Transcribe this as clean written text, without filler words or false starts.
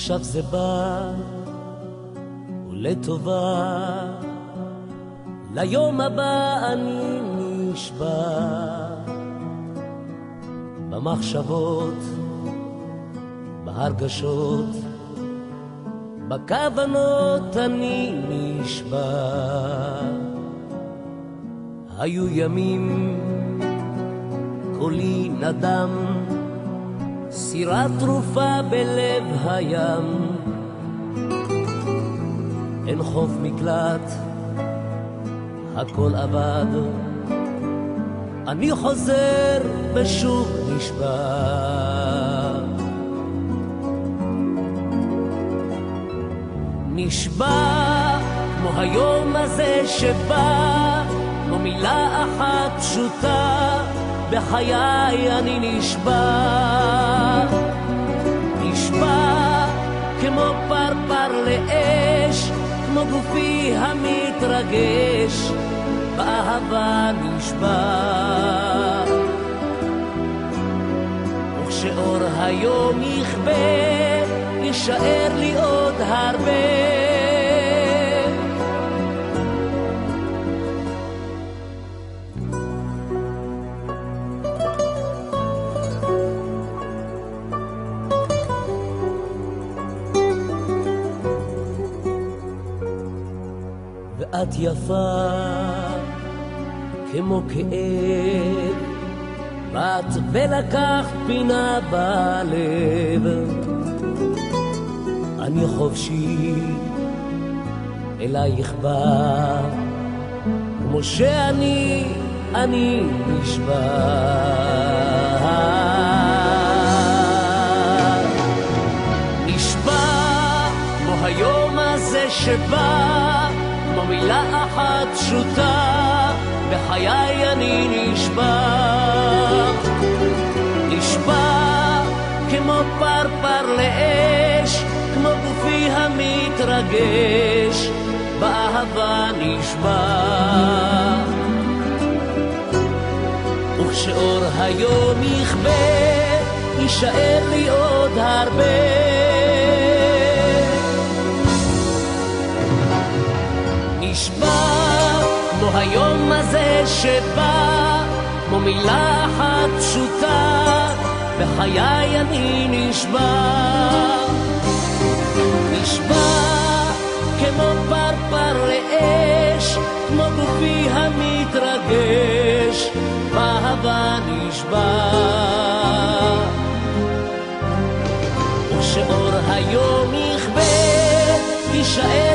עכשיו זה בא ולטובה, ליום הבא אני נשבע. במחשבות, בהרגשות, בכוונות אני נשבע. היו ימים קולי נדם, סירה תרופה בלב הים. אין חוף מקלט, הכל עבד, אני חוזר ושוב נשבע. נשבע כמו היום הזה שבא, כמו מילה אחת פשוטה, בחיי אני נשבע. נשבע כמו פרפר לאש, כמו גופי המתרגש, באהבה נשבע. וכשאור היום יכבה, יישאר לי עוד הרבה. ואת יפה כמו כאב, באת ולקחת פינה בלב. אני חופשי אלייך בא, כמו שאני נשבע. נשבע כמו היום הזה שבא, כמו מילה אחת פשוטה, בחיי אני נשבע. נשבע כמו פרפר לאש, כמו גופי המתרגש, באהבה נשבע. וכשאור היום יכבה, יישאר לי עוד הרבה. נשבע כמו היום הזה שבא, כמו מילה אחת פשוטה, בחיי אני נשבע. נשבע כמו פרפר לאש, כמו גופי המתרגש, באהבה נשבע. וכשאור היום יכבה, יישאר